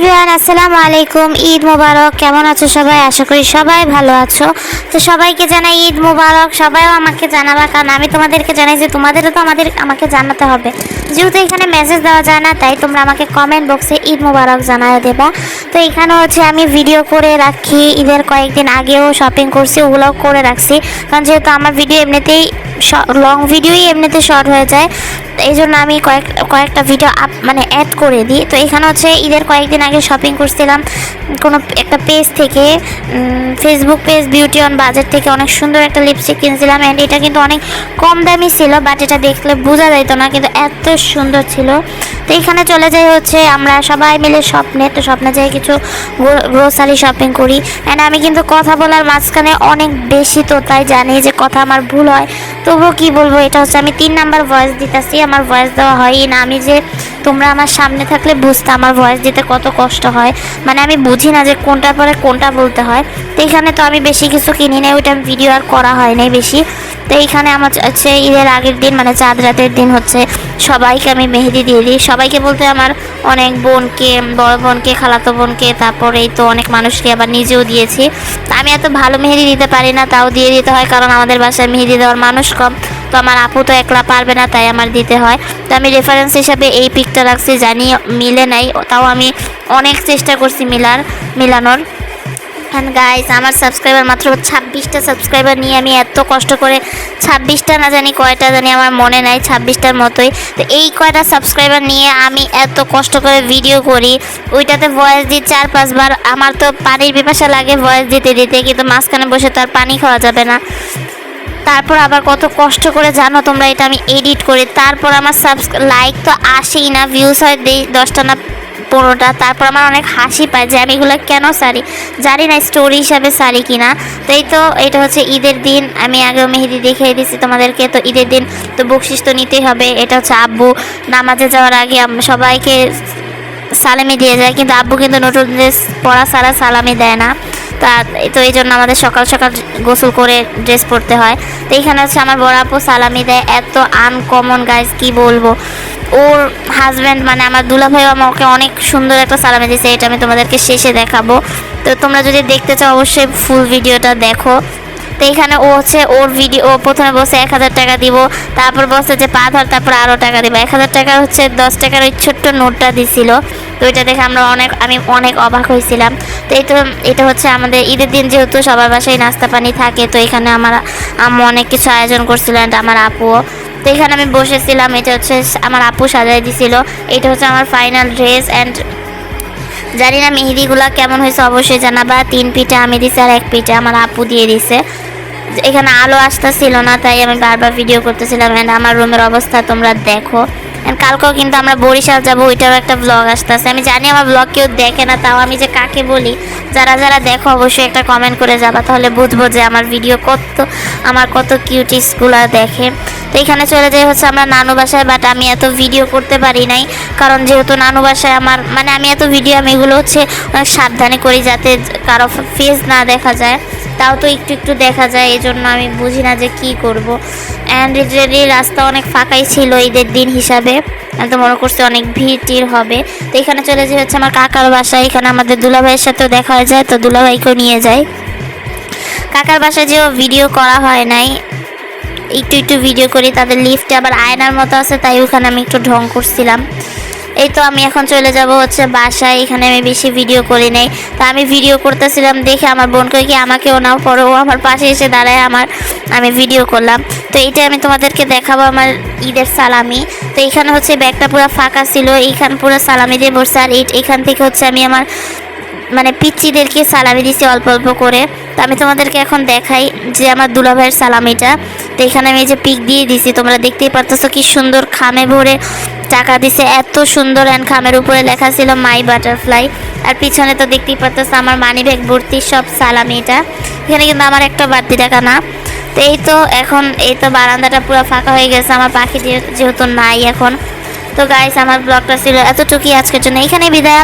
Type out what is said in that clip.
Everyone, আসসালামু আলাইকুম। ঈদ মোবারক। কেমন আছো সবাই? আশা করি সবাই ভালো আছো। তো সবাইকে জানাই ঈদ মোবারক। সবাইও আমাকে জানাবা, কারণ আমি তোমাদেরকে জানাই যে তোমাদেরও তো আমাকে জানাতে হবে। যেহেতু এখানে মেসেজ দেওয়া যায় না, তাই তোমরা আমাকে কমেন্ট বক্সে ঈদ মোবারক জানায় দেবা। তো এখানে হচ্ছে আমি ভিডিও করে রাখি, ঈদের কয়েকদিন আগেও শপিং করছি, ওগুলোও করে রাখছি। কারণ যেহেতু আমার ভিডিও এমনিতেই লং ভিডিওই এমনিতে শর্ট হয়ে যায়, এই জন্য আমি কয়েকটা ভিডিও অ্যাড করে দিই। তো এখানে হচ্ছে ঈদের কয়েকদিন আগে শপিং করছিলাম কোনো একটা পেজ থেকে, ফেসবুক পেজ বিউটি অন বাজার থেকে অনেক সুন্দর একটা লিপস্টিক কিনছিলাম। অ্যান্ড এটা কিন্তু অনেক কম দামি ছিল, বাট এটা দেখলে বোঝা যাইতো না, কিন্তু এত সুন্দর ছিল। তো এখানে চলে যাই হচ্ছে আমরা সবাই মিলে স্বপ্নে যাই কিছু গ্রোসারি শপিং করি। অ্যান্ড আমি কিন্তু কথা বলার মাঝখানে অনেক বেশি, তো তাই জানি যে কথা আমার ভুল হয়, তবুও কি বলবো, এটা হচ্ছে আমি 3 নাম্বার ভয়েস দিতেছি। আমার ভয়েস দেওয়া হয়ই না। আমি যে তোমরা আমার সামনে থাকলে বুঝতে আমার ভয়েস দিতে কত কষ্ট হয়, আমি বুঝি না যে কোনটা পরে কোনটা বলতে হয়। তো এখানে তো আমি বেশি কিছু কিনি নাই, ওইটা ভিডিও আর করা হয় নাই বেশি। তো এইখানে আমার হচ্ছে ঈদের আগের দিন চাঁদ রাতের দিন হচ্ছে সবাইকে আমি মেহেদি দিয়ে দিই। সবাইকে বলতে আমার অনেক বোনকে, বড় বোনকে, খালাতো বোনকে, তারপরে এই তো অনেক মানুষকে, আবার নিজেও দিয়েছি। আমি এত ভালো মেহেদি দিতে পারি না, তাও দিয়ে দিতে হয়, কারণ আমাদের বাসায় মেহেদি দেওয়ার মানুষ কম। তো আমার আপু তো একলা পারবে না, তাই আমার দিতে হয়। তো আমি রেফারেন্স হিসাবে এই পিকটা রাখছি, জানি মিলে নাই, তাও আমি অনেক চেষ্টা করছি মিলানোর। অ্যান্ড গাইস, আমার সাবস্ক্রাইবার মাত্র 26টা সাবস্ক্রাইবার নিয়ে আমি এত কষ্ট করে, 26টা না জানি কয়টা জানি, আমার মনে নাই, 26টার মতোই। তো এই কয়টা সাবস্ক্রাইবার নিয়ে আমি এত কষ্ট করে ভিডিও করি, ওইটাতে ভয়েস দিই 4-5 বার। আমার তো পানির পিপাসা লাগে ভয়েস দিতে দিতে, কিন্তু মাঝখানে বসে তো আর পানি খাওয়া যাবে না। তারপর আবার কত কষ্ট করে জানো তোমরা এটা আমি এডিট করি, তারপর আমার লাইক তো আসেই না, ভিউজ হয় 10টা না 15টা। তারপর আমার অনেক হাসি পায় যে আমি এগুলো কেন সারি, জানি না স্টোরি হিসাবে সারি কিনা। তো এটা হচ্ছে ঈদের দিন, আমি আগেও মেহেদি দেখিয়ে দিচ্ছি তোমাদেরকে। তো ঈদের দিন তো বকশিস তো নিতেই হবে। এটা হচ্ছে আব্বু নামাজে যাওয়ার আগে সবাইকে সালামি দিয়ে যায়, কিন্তু আব্বু কিন্তু নতুন ড্রেস পরা ছাড়া সালামি দেয় না। তো এই জন্য আমাদের সকাল সকাল গোসল করে ড্রেস পরতে হয়। তো এইখানে হচ্ছে আমার বড় আপু সালামি দেয়, এত আনকমন গাইজ, কি বলবো। ওর হাজব্যান্ড আমার দুলাভাইও আমাকে অনেক সুন্দর একটা সালামি দিয়েছে, এটা আমি তোমাদেরকে শেষে দেখাবো। তো তোমরা যদি দেখতে চাও অবশ্যই ফুল ভিডিওটা দেখো। তো এখানে ও হচ্ছে ওর ভিডিও, ও প্রথমে বসে 1000 টাকা দিব, তারপর বসে যে 5 ধর, তারপর আরও টাকা দিব। 1000 টাকা হচ্ছে 10 টাকার ওই ছোট্ট নোটটা দিছিল। তো এটা দেখে আমি অনেক অবাক হয়েছিলাম। তো এটা হচ্ছে আমাদের ঈদের দিন, যেহেতু সবার বাসায় নাস্তা পানি থাকে, তো এখানে আমার আম্মু অনেক কিছু আয়োজন করছিল, আমার আপুও। তো এখানে আমি বসেছিলাম, এটা হচ্ছে আমার আপু সাজাই দিছিল। এটা হচ্ছে আমার ফাইনাল ড্রেস। অ্যান্ড জানি না মেহেদিগুলো কেমন হয়েছে, অবশ্যই জানাবা। 3 পিঠে আমি দিছি আর 1 পিঠে আমার আপু দিয়ে দিছে। এখানে আলো আসতেছিল না, তাই আমি বারবার ভিডিও করতেছিলাম। অ্যান্ড আমার রুমের অবস্থা তোমরা দেখো। অ্যান্ড কালকেও কিন্তু আমরা বরিশাল যাবো, ওইটারও একটা ব্লগ আসতেছে। আমি জানি আমার ব্লগ কেউ দেখে না, তাও আমি যে কাকে বলি, যারা দেখো অবশ্যই একটা কমেন্ট করে যাবা, তাহলে বুঝবো যে আমার ভিডিও কত কিউটিসগুলো দেখে। তো এখানে চলে যাই হচ্ছে আমরা নানু বাসায়, বাট আমি এত ভিডিও করতে পারি নাই, কারণ যেহেতু নানু বাসায় আমার আমি এত ভিডিও আমি এগুলো হচ্ছে অনেক সাবধানে করি, যাতে কারো ফেস না দেখা যায়, তাও তো একটু দেখা যায়, এই জন্য আমি বুঝি না যে কি করব। অ্যান্ড রাস্তা অনেক ফাঁকাই ছিল ঈদের দিন হিসাবে, আমি তো মনে করছি অনেক ভিড় হবে। তো এখানে চলে যাই হচ্ছে আমার কাকার বাসায়। এখানে আমাদের দুলাভাইয়ের সাথেও দেখা হয়ে যায়, তো দুলাভাইকেও নিয়ে যাই। কাকার বাসায় যেও ভিডিও করা হয় নাই, একটু ভিডিও করি। তাদের লিফটে আবার আয়নার মতো আছে, তাই ওখানে আমি একটু ঢং করছিলাম। এই তো আমি এখন চলে যাব হচ্ছে বাসায়। এখানে আমি বেশি ভিডিও করি নাই, তা আমি ভিডিও করতেছিলাম দেখে আমার বোনকে কি আমাকেও নাও, পরে ও আমার পাশে এসে দাঁড়ায়, আমি ভিডিও করলাম। তো এইটা আমি তোমাদেরকে দেখাবো আমার ঈদের সালামি। তো এইখানে হচ্ছে ব্যাগটা পুরো ফাঁকা ছিল, এইখানে পুরো সালামি দিয়ে বসছে। আর এইখান থেকে হচ্ছে আমি আমার পিচ্চিদেরকে সালামি দিছি অল্প অল্প করে। তো আমি তোমাদেরকে এখন দেখাই যে আমার দুলাভাইয়ের সালামিটা। তো এখানে আমি এই যে পিক দিয়ে দিছি, তোমরা দেখতেই পারতেছো কি সুন্দর খামে ভরে টাকা দিছে, এত সুন্দর। অ্যান্ড খামের উপরে লেখা ছিল মাই বাটারফ্লাই। আর পিছনে তো দেখতেই পারতেছো আমার মানি ব্যাগ ভর্তি সব সালামি। এখানে কিন্তু আমার একটা বাড়তি টাকা না। তো এই তো বারান্দাটা পুরো ফাঁকা হয়ে গেছে, আমার পাখি যেহেতু নাই এখন। তো গাইস, আমার ব্লগটা ছিল এতটুকুই আজকের জন্য, এখানে বিদায়।